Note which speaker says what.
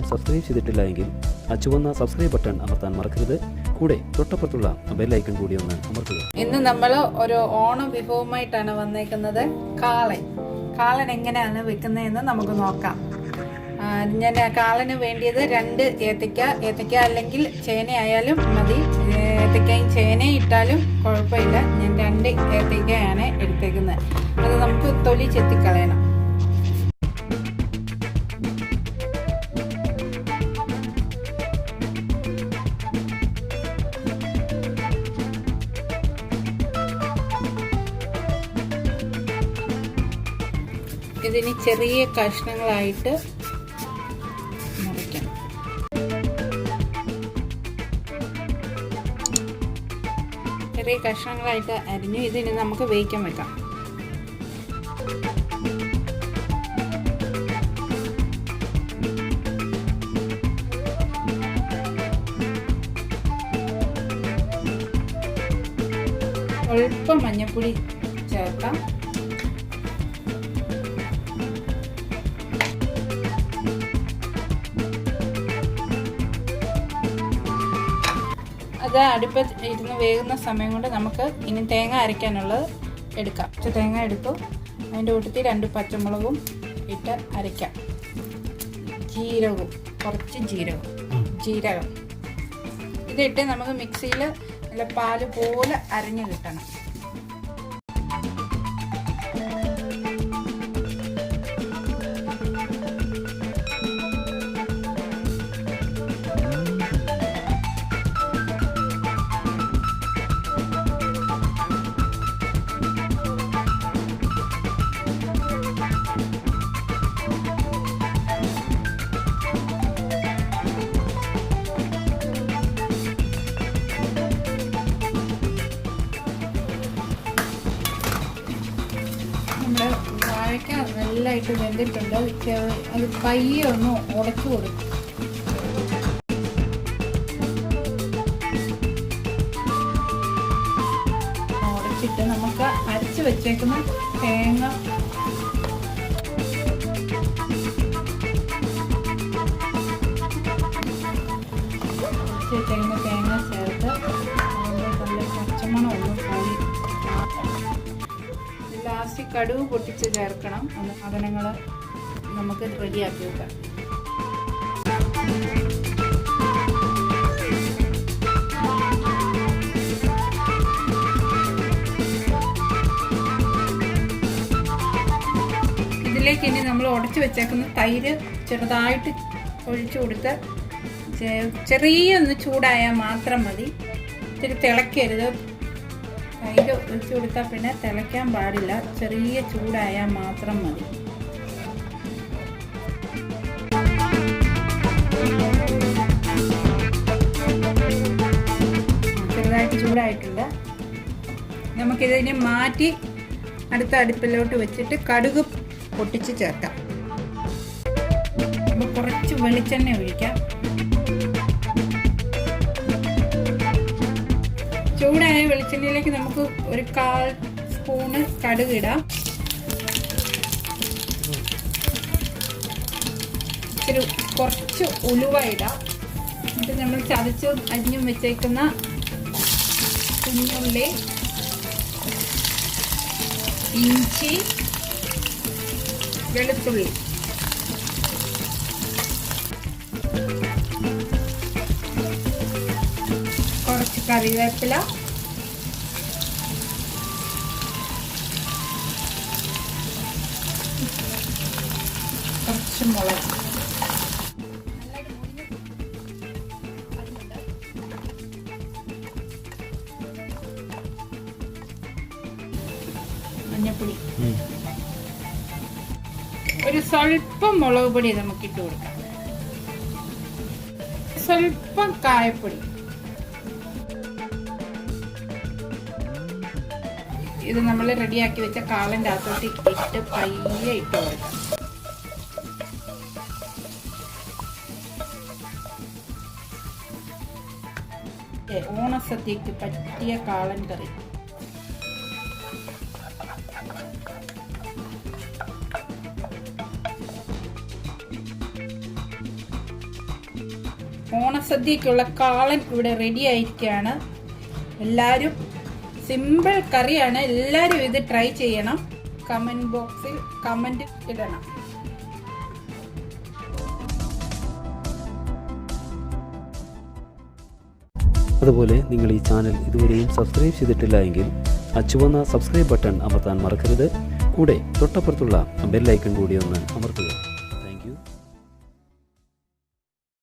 Speaker 1: Subscribe ചെയ്തിട്ടില്ല എങ്കിൽ ആ ചുവന്ന സബ്സ്ക്രൈബ് ബട്ടൺ അമർത്താൻ മറക്കരുത്. കൂടെ തൊട്ടപ്പുറത്തുള്ള ബെൽ ഐക്കൺ കൂടി ഒന്ന് അമർത്തുക.
Speaker 2: ഇന്ന് നമ്മൾ ഒരു ഓണം വിഭവമായിട്ടാണ് വന്നേക്കുന്നത്. കാളൻ എങ്ങനെയാണ് വെക്കുന്നതെന്ന് നമുക്ക് നോക്കാം. ഞാൻ കാളന് വേണ്ടിയത് 2 ഏത്തയ്ക്ക അല്ലെങ്കിൽ ചേന ആയാലും മതി. ഏത്തയ്ക്കയും ചേനയും ഇട്ടാലും കുഴപ്പമില്ല. ഞാൻ 2 ഏത്തയ്ക്കയാണ് എടുത്തേക്കുന്നത്. അത് നമുക്ക് തൊലി ചെത്തിക്കളയണം. ഇതിന് ചെറിയ കഷ്ണങ്ങളായിട്ട് മുറിക്കാം. ചെറിയ കഷ്ണങ്ങളായിട്ട് അരിഞ്ഞു ഇതിന് നമുക്ക് വേവിക്കാൻ വെക്കാം. അല്പം മഞ്ഞൾപ്പൊടി ചേർക്കാം. അത് അടുപ്പത്ത് ഇരുന്ന് വേകുന്ന സമയം കൊണ്ട് നമുക്ക് ഇനി തേങ്ങ അരയ്ക്കാനുള്ളത് എടുക്കാം. തേങ്ങ എടുത്തു. അതിൻ്റെ കൂട്ടത്തിൽ 2 പച്ചമുളകും ഇട്ട് അരയ്ക്കാം. കുറച്ച് ജീരകം ഇതിട്ട് നമുക്ക് മിക്സിയിൽ നല്ല പാല് പോലെ അരഞ്ഞു കിട്ടണം. വാഴയ്ക്ക നല്ലതായിട്ട് വെന്തിട്ടുണ്ട്. അത് പയ്യെ ഒന്ന് ഉടച്ചു കൊടുക്കും. ഉടച്ചിട്ട് നമുക്ക് അരച്ച് വെച്ചേക്കുന്ന തേങ്ങ ചേർത്ത് നല്ല പച്ചമണം ഒന്ന് പോയി ലാസ്റ്റ് കടുക് പൊട്ടിച്ച് ചേർക്കണം. സാധനങ്ങൾ നമുക്ക് റെഡിയാക്കി വെക്കാം. ഇതിലേക്ക് ഇനി നമ്മൾ ഉടച്ചു വെച്ചേക്കുന്ന തൈര് ചെറുതായിട്ട് ഒഴിച്ചു കൊടുത്ത് ചെറിയൊന്ന് ചൂടായാൽ മാത്രം മതി. ഇത്തിരി തിളക്കരുത്. തൈര് ഒഴിച്ചു കൊടുത്താൽ പിന്നെ തിളയ്ക്കാൻ പാടില്ല. ചെറിയ ചൂടായാൽ മാത്രം മതി. ചെറുതായിട്ട് ചൂടായിട്ടുണ്ട്. നമുക്കിതിനെ മാറ്റി അടുത്ത അടുപ്പിലോട്ട് വെച്ചിട്ട് കടുക് പൊട്ടിച്ച് ചേർക്കാം. കുറച്ച് വെളിച്ചെണ്ണ ഒഴിക്കാം. ചൂടായ വെളിച്ചെണ്ണയിലേക്ക് നമുക്ക് ഒരു 1/4 സ്പൂണ് കടുക് ഇടാം. കുറച്ച് ഉലുവ ഇടാം. എന്നിട്ട് നമ്മൾ ചതച്ചും അരിഞ്ഞും വെച്ചേക്കുന്ന കുഞ്ഞുള്ളി, ഇഞ്ചി, വെളുത്തുള്ളി, കുറച്ച് കറിവേപ്പില, കുറച്ച് മുളക്, മഞ്ഞപ്പൊടി, ഒരു സ്വല്പം മുളക് പൊടി നമുക്കിട്ട് കൊടുക്കാം. സ്വല്പം കായപ്പൊടി. ഇത് നമ്മൾ റെഡിയാക്കി വെച്ച കാളൻ്റെ അകത്തോട്ട് ഇട്ട് പയ്യെ ഇട്ട് കൊടുക്കാം. ഓണസദ്യക്ക് പറ്റിയ കാളൻ കറി. ഓണസദ്യക്കുള്ള കാളൻ ഇവിടെ റെഡി ആയിരിക്കുകയാണ്. എല്ലാവരും സിമ്പിൾ കറിയാണ്. എല്ലാവരും ഇത് ട്രൈ ചെയ്യണം. കമന്റ് ബോക്സിൽ കമന്റ് ഇടണം.
Speaker 1: അതുപോലെ നിങ്ങൾ ഈ ചാനൽ ഇതുവരെയും സബ്സ്ക്രൈബ് ചെയ്തിട്ടില്ല എങ്കിൽ ആ ചുവന്ന സബ്സ്ക്രൈബ് ബട്ടൺ അമർത്താൻ മറക്കരുത്. കൂടെ തൊട്ടപ്പുറത്തുള്ള ബെൽ ഐക്കൺ കൂടി ഒന്ന് അമർത്തുക.